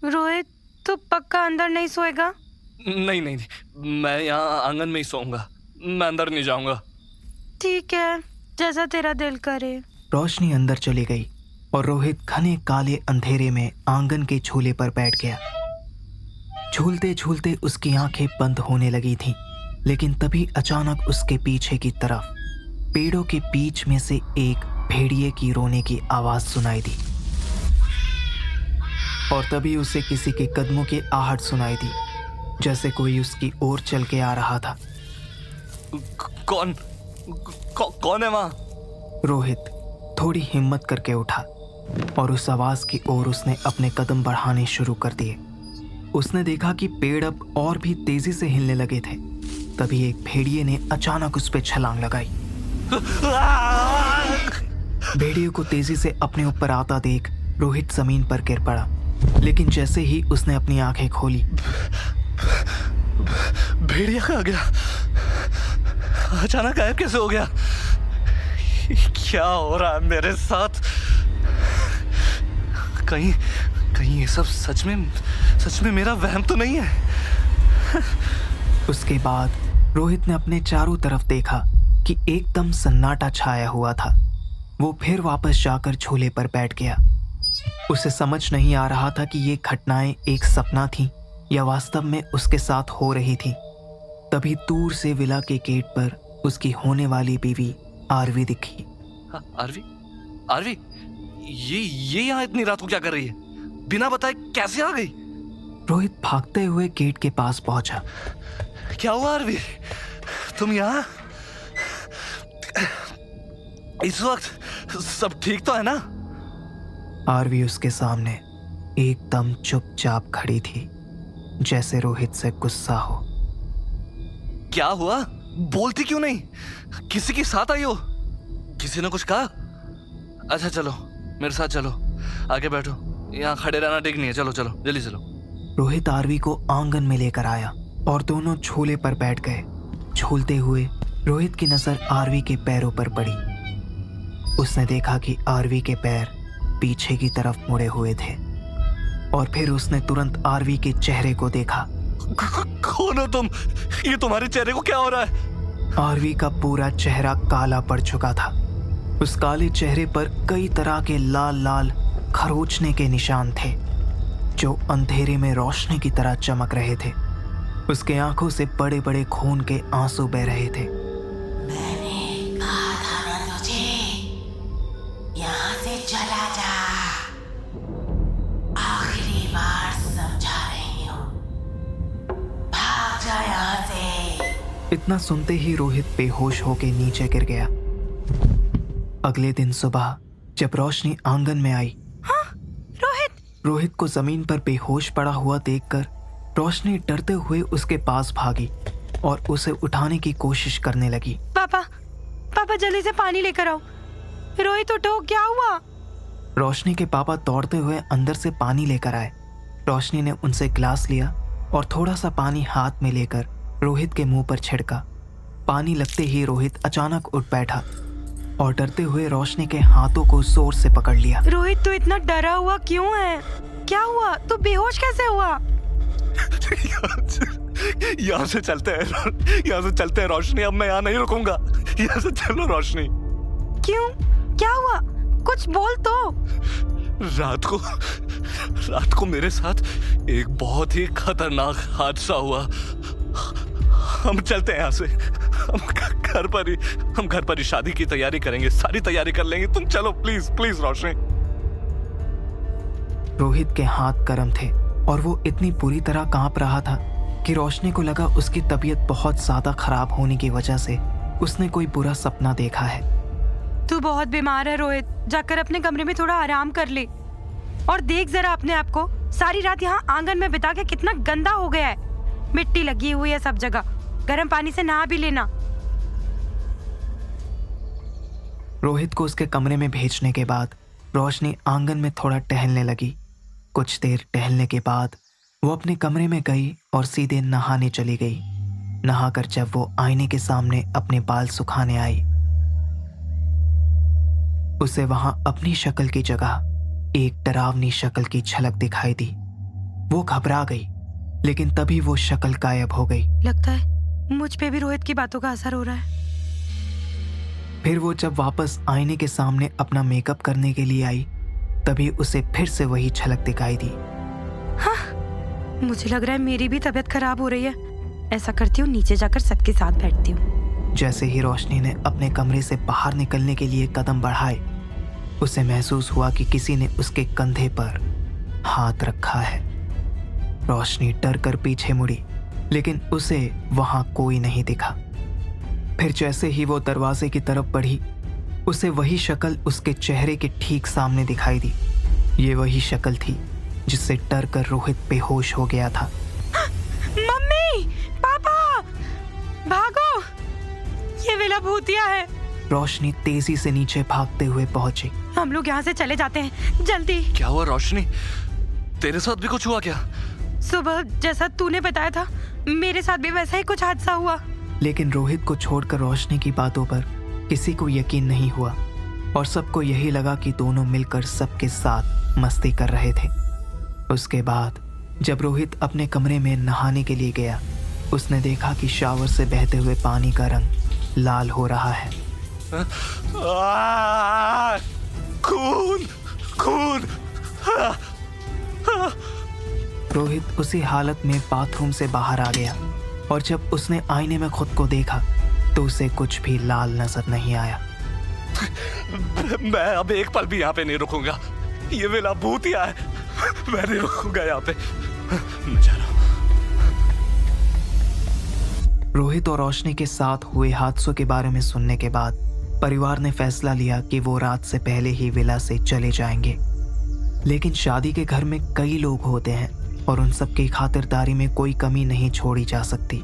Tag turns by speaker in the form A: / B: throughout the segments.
A: रोहित, तू पक्का अंदर नहीं सोएगा?
B: नहीं नहीं, मैं यहाँ आंगन में ही सोऊंगा, मैं अंदर नहीं जाऊंगा।
A: ठीक है, जैसा तेरा दिल करे।
C: रोशनी अंदर चली गई और रोहित घने काले अंधेरे में आंगन के झूले पर बैठ गया। झूलते झूलते उसकी आंखें बंद होने लगी थीं, लेकिन तभी अचानक उसके पीछे की तरफ पेड़ों के बीच में से एक भेड़िए की रोने की आवाज सुनाई दी और तभी उसे किसी के कदमों की आहट सुनाई दी, जैसे कोई उसकी ओर चल के आ रहा था।
B: कौन है वहां?
C: रोहित थोड़ी हिम्मत करके उठा और उस आवाज की ओर उसने अपने कदम बढ़ाने शुरू कर दिए। उसने देखा कि पेड़ अब और भी तेजी से हिलने लगे थे। तभी एक भेड़िए ने अचानक उस पर छलांग लगाई। भेड़िए को तेजी से अपने ऊपर आता देख रोहित जमीन पर गिर पड़ा, लेकिन जैसे ही उसने अपनी आंखें खोली,
B: भेड़िया कहाँ गया? अचानक गायब कैसे हो गया? क्या हो रहा है मेरे साथ? कहीं ये सब सच में मेरा वहम तो नहीं है?
C: उसके बाद रोहित ने अपने चारों तरफ देखा कि एकदम सन्नाटा छाया हुआ था। वो फिर वापस जाकर झूले पर बैठ गया। उसे समझ नहीं आ रहा था कि ये घटनाएं एक सपना थी या वास्तव में उसके साथ हो रही थी। तभी दूर से विला के गेट पर उसकी होने वाली बीवी आरवी दिखी।
B: आरवी, ये यहाँ इतनी रात को क्या कर रही है? बिना बताए कैसे आ गई?
C: रोहित भागते हुए गेट के पास पहुंचा।
B: क्या हुआ आरवी, तुम यहाँ? इस वक्त सब ठीक तो है ना?
C: आरवी उसके सामने एकदम चुपचाप खड़ी थी, जैसे रोहित से गुस्सा हो।
B: क्या हुआ? बोलती क्यों नहीं? किसी के साथ आई हो? किसी ने कुछ कहा? अच्छा चलो, मेरे साथ चलो, आगे बैठो, यहाँ खड़े रहना ठीक नहीं है। चलो चलो जल्दी चलो।
C: रोहित आरवी को आंगन में लेकर आया और दोनों झूले पर बैठ गए। झूलते हुए रोहित की नजर आरवी के पैरों पर पड़ी। उसने देखा कि आरवी के पैर पीछे की तरफ मुड़े हुए थे और फिर उसने तुरंत आरवी के चेहरे को देखा।
B: कौन हो तुम? ये तुम्हारे चेहरे को क्या हो रहा है?
C: आरवी का पूरा चेहरा काला पड़ चुका था। उस काले चेहरे पर कई तरह के लाल लाल खरोंचने के निशान थे, जो अंधेरे में रोशनी की तरह चमक रहे थे। उसके आंखों से बड़े बड़े खून के आंसू बह रहे थे।
D: मैंने कहा था ना तुझे, यहाँ से चला जा। आखिरी बार समझा रही हूँ, भाग जा यहाँ से।
C: इतना सुनते ही रोहित बेहोश होकर नीचे गिर गया। अगले दिन सुबह जब रोशनी आंगन में आई,
A: हाँ,
C: रोहित को जमीन पर बेहोश पड़ा हुआ देखकर रोशनी डरते हुए उसके पास भागी और उसे उठाने की कोशिश करने लगी।
A: पापा जल्दी से पानी लेकर आओ। रोहित उठो, क्या हुआ?
C: रोशनी के पापा दौड़ते हुए अंदर से पानी लेकर आए। रोशनी ने उनसे गिलास लिया और थोड़ा सा पानी हाथ में लेकर रोहित के मुंह पर छिड़का। पानी लगते ही रोहित अचानक उठ बैठा और डरते हुए रोशनी के हाथों को जोर से पकड़ लिया।
A: रोहित, तू इतना डरा हुआ क्यों है? क्या हुआ? तू बेहोश कैसे हुआ?
B: यहाँ से चलते हैं रोशनी, अब मैं यहाँ नहीं रुकूंगा। यहाँ से चलो रोशनी।
A: क्यों? क्या हुआ? कुछ बोल तो।
B: रात को मेरे साथ एक बहुत ही खतरनाक हादसा हुआ। हम चलते हैं यहाँ से। हम घर पर ही शादी की तैयारी करेंगे, सारी तैयारी कर लेंगे। तुम चलो प्लीज प्लीज रोशनी।
C: रोहित के हाथ गर्म थे और वो इतनी बुरी तरह कांप रहा था कि रोशनी को लगा उसकी तबीयत बहुत ज्यादा खराब होने की वजह से उसने कोई बुरा सपना देखा है।
A: तू बहुत बीमार है रोहित, जाकर अपने कमरे में थोड़ा आराम कर ले और देख जरा अपने आप को। सारी रात यहाँ आंगन में बिता के कितना गंदा हो गया है। मिट्टी लगी हुई है सब जगह। गर्म पानी से नहा भी लेना।
C: रोहित को उसके कमरे में भेजने के बाद रोशनी आंगन में थोड़ा टहलने लगी। कुछ देर टहलने के बाद वो अपने कमरे में गई और सीधे नहाने चली गई। नहाकर जब वो आईने के सामने अपने बाल सुखाने आई, उसे वहां अपनी शक्ल की जगह एक डरावनी शक्ल की झलक दिखाई दी। वो घबरा गई, लेकिन तभी वो शक्ल गायब हो गई।
A: लगता है मुझ पे भी रोहित की बातों का असर हो रहा है।
C: फिर वो जब वापस आईने के सामने अपना मेकअप करने के लिए आई, तभी उसे फिर से वही झलक दिखाई दी।
A: मुझे लग रहा है मेरी भी तबीयत खराब हो रही है। ऐसा करती हूँ, नीचे जाकर सबके साथ बैठती हूँ।
C: जैसे ही रोशनी ने अपने कमरे से बाहर निकलने के लिए कदम बढ़ाए, उसे महसूस हुआ कि किसी ने उसके कंधे पर हाथ रखा है। रोशनी डर कर पीछे मुड़ी, लेकिन उसे वहां कोई नहीं दिखा। फिर जैसे ही वो दरवाजे की तरफ बढ़ी, उसे वही शक्ल उसके चेहरे के ठीक सामने दिखाई दी। ये वही शक्ल थी जिससे डर कर रोहित बेहोश हो गया था।
A: मम्मी, पापा, भागो, ये विला भूतिया है।
C: रोशनी तेजी से नीचे भागते हुए पहुंची।
A: हम लोग यहाँ से चले जाते हैं, जल्दी।
B: क्या हुआ रोशनी? तेरे साथ भी कुछ हुआ क्या?
A: सुबह जैसा तूने बताया था, मेरे साथ भी वैसा ही कुछ हादसा हुआ।
C: लेकिन रोहित को छोड़कर रोशनी की बातों पर किसी को यकीन नहीं हुआ और सबको यही लगा कि दोनों मिलकर सबके साथ मस्ती कर रहे थे। उसके बाद जब रोहित अपने कमरे में नहाने के लिए गया, उसने देखा कि शावर से बहते हुए पानी का रंग लाल हो रहा है।
B: खून, खून!
C: रोहित उसी हालत में बाथरूम से बाहर आ गया और जब उसने आईने में खुद को देखा तो उसे कुछ भी लाल नजर नहीं आया।
B: मैं अब एक पल भी यहाँ पे नहीं रुकूंगा। ये विला भूतिया है। मैं नहीं रुकूंगा यहाँ पे। मैं जा रहा हूँ।
C: रोहित और रोशनी के साथ हुए हादसों के बारे में सुनने के बाद परिवार ने फैसला लिया कि वो रात से पहले ही विला से चले जाएंगे। लेकिन शादी के घर में कई लोग होते हैं और उन सब की खातिरदारी में कोई कमी नहीं छोड़ी जा सकती।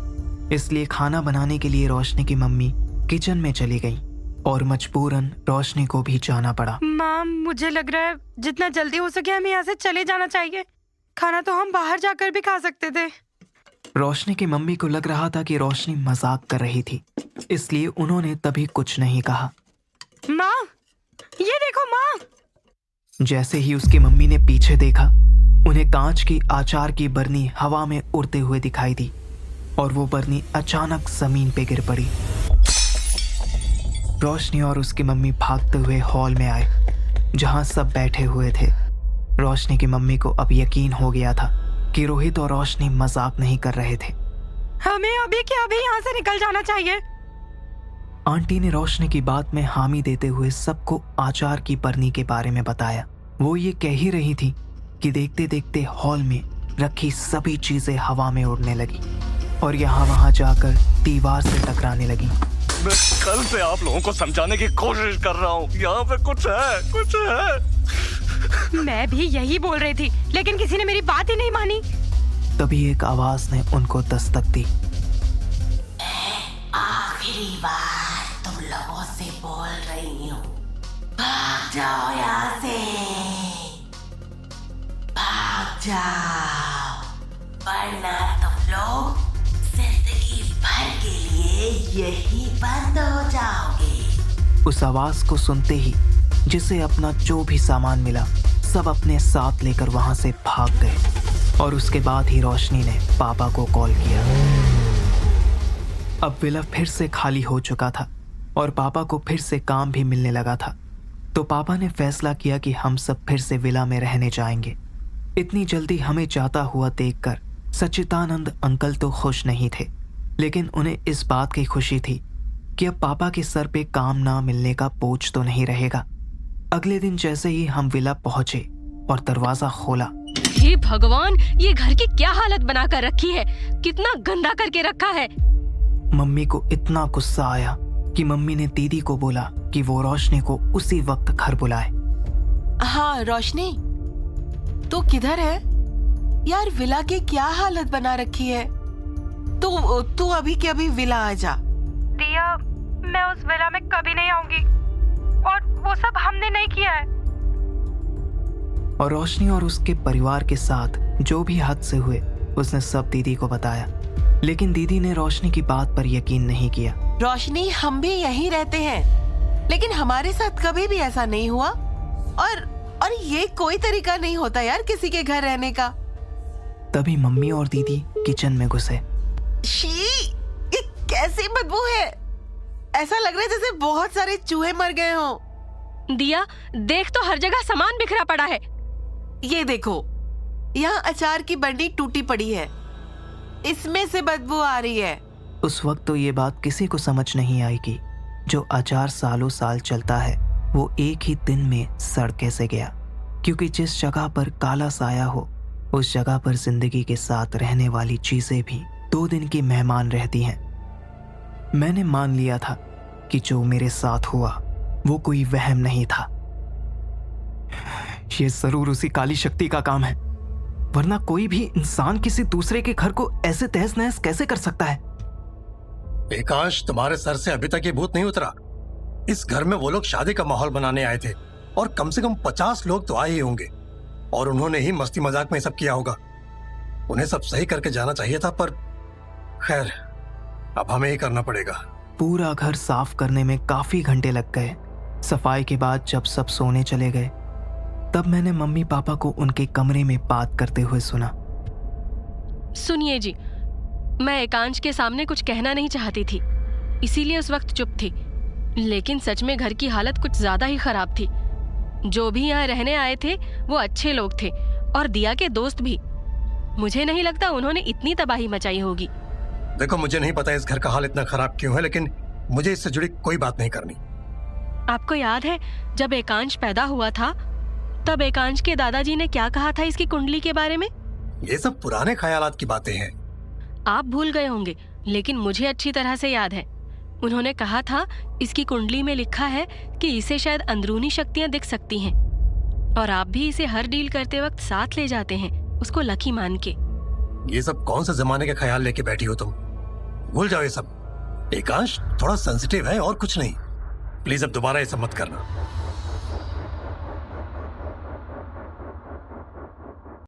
C: इसलिए खाना बनाने के लिए रोशनी की मम्मी किचन में चली गई और मजबूरन रोशनी को भी जाना पड़ा।
A: माँ, मुझे लग रहा है जितना जल्दी हो सके हमें यहाँ से चले जाना चाहिए। खाना तो हम बाहर जाकर भी खा सकते थे।
C: रोशनी की मम्मी को लग रहा था कि रोशनी मजाक कर रही थी, इसलिए उन्होंने तभी कुछ नहीं कहा।
A: माँ, ये देखो माँ।
C: जैसे ही उसकी मम्मी ने पीछे देखा, उन्हें कांच की आचार की बरनी हवा में उड़ते हुए दिखाई दी और वो बरनी अचानक जमीन पे गिर पड़ी। रोशनी और उसकी मम्मी भागते हुए हॉल में आए, जहां सब बैठे हुए थे। रोशनी की मम्मी को अब यकीन हो गया था कि रोहित और रोशनी मजाक नहीं कर रहे थे।
A: हमें अभी के अभी यहाँ से निकल जाना चाहिए।
C: आंटी ने रोशनी की बात में हामी देते हुए सबको आचार की बरनी के बारे में बताया। वो ये कह ही रही थी कि देखते देखते हॉल में रखी सभी चीजें हवा में उड़ने लगी और यहाँ वहां जाकर दीवार से टकराने लगी।
B: मैं कल से आप लोगों को समझाने की कोशिश कर रहा हूँ, यहाँ पे कुछ है, कुछ है।
A: मैं भी यही बोल रही थी, लेकिन किसी ने मेरी बात ही नहीं मानी।
C: तभी एक आवाज ने उनको दस्तक दी।
D: आखिरी बार तुम लोगों से बोल रही हूँ, भाग जाओ यहाँ से, भाग जाओ, वरना तुम लोग जिंदगी भर के लिए यही बंद हो जाओगे।
C: उस आवाज को सुनते ही जिसे अपना जो भी सामान मिला सब अपने साथ लेकर वहां से भाग गए और उसके बाद ही रोशनी ने पापा को कॉल किया। अब विला फिर से खाली हो चुका था और पापा को फिर से काम भी मिलने लगा था, तो पापा ने फैसला किया कि हम सब फिर से विला में रहने जाएंगे। इतनी जल्दी हमें जाता हुआ देखकर सच्चिदानंद अंकल तो खुश नहीं थे, लेकिन उन्हें इस बात की खुशी थी कि अब पापा के सर पे काम ना मिलने का बोझ तो नहीं रहेगा। अगले दिन जैसे ही हम विला पहुंचे और दरवाजा खोला,
E: हे भगवान, ये घर की क्या हालत बना कर रखी है, कितना गंदा करके रखा है।
C: मम्मी को इतना गुस्सा आया कि मम्मी ने दीदी को बोला कि वो रोशनी को उसी वक्त घर बुलाए।
F: हाँ रोशनी, तू किधर है यार? विला की क्या हालत बना रखी है। तू अभी के अभी विला आ जा।
A: दिया, मैं उस विला में कभी नहीं आऊंगी और वो सब हमने नहीं किया है।
C: और रोशनी और उसके परिवार के साथ जो भी हादसे हुए उसने सब दीदी को बताया, लेकिन दीदी ने रोशनी की बात पर यकीन नहीं किया।
F: रोशनी, हम भी यहीं रहते हैं, लेकिन हमारे साथ कभी भी ऐसा नहीं हुआ और ये कोई तरीका नहीं होता यार किसी के घर रहने का।
C: तभी मम्मी और दीदी किचन में घुसे।
F: शी, ये कैसी बदबू है? ऐसा लग रहा है जैसे बहुत सारे चूहे मर गए हों।
E: दिया, देख तो हर जगह सामान बिखरा पड़ा है।
F: ये देखो, यहाँ अचार की बंडी टूटी पड़ी है, इसमें से बदबू आ रही है।
C: उस वक्त तो ये बात किसी को समझ नहीं आई कि जो अचार सालों साल चलता है वो एक ही दिन में सड़ कैसे गया, क्योंकि जिस जगह पर काला साया हो उस जगह पर जिंदगी के साथ रहने वाली चीजें भी 2 दिन की मेहमान रहती हैं। मैंने मान लिया था कि जो मेरे साथ हुआ वो कोई वहम नहीं था। ये जरूर उसी काली शक्ति का काम है, वरना कोई भी इंसान किसी दूसरे के घर को ऐसे तहस नहस कैसे कर सकता है।
G: एकांश, तुम्हारे सर से अभी तक ये भूत नहीं उतरा। इस घर में वो लोग शादी का माहौल बनाने आए थे और कम से कम 50 लोग तो आए ही होंगे, और उन्होंने ही मस्ती मजाक में सब किया होगा। उन्हें सब सही करके जाना चाहिए था, पर खैर अब हमें ही करना पड़ेगा।
C: पूरा घर साफ करने में काफी घंटे लग गए। सफाई के बाद जब सब सोने चले गए तब मैंने मम्मी पापा को उनके कमरे में बात करते हुए सुना।
E: सुनिए जी, मैं एकांश के सामने कुछ कहना नहीं चाहती थी, इसीलिए उस वक्त चुप थी। लेकिन सच में घर की हालत कुछ ज्यादा ही खराब थी। जो भी यहाँ रहने आए थे वो अच्छे लोग थे, और दिया के दोस्त भी। मुझे नहीं लगता उन्होंने इतनी तबाही मचाई होगी।
G: देखो, मुझे नहीं पता इस घर का हाल इतना खराब क्यों है, लेकिन मुझे इससे जुड़ी कोई बात नहीं करनी।
E: आपको याद है जब एकांश पैदा हुआ था तब एकांश के दादाजी ने क्या कहा था इसकी कुंडली के बारे में?
G: ये सब पुराने ख्यालात की बातें हैं।
E: आप भूल गए होंगे, लेकिन मुझे अच्छी तरह से याद है। उन्होंने कहा था इसकी कुंडली में लिखा है कि इसे शायद अंदरूनी शक्तियां दिख सकती हैं, और आप भी इसे हर डील करते वक्त साथ ले जाते हैं, उसको लकी मान के।
G: ये सब कौन सा जमाने के ख्याल लेके बैठी हो तुम? भूल जाओ ये सब। एकांश थोड़ा सेंसिटिव है और कुछ नहीं। प्लीज अब दोबारा ये सब मत करना।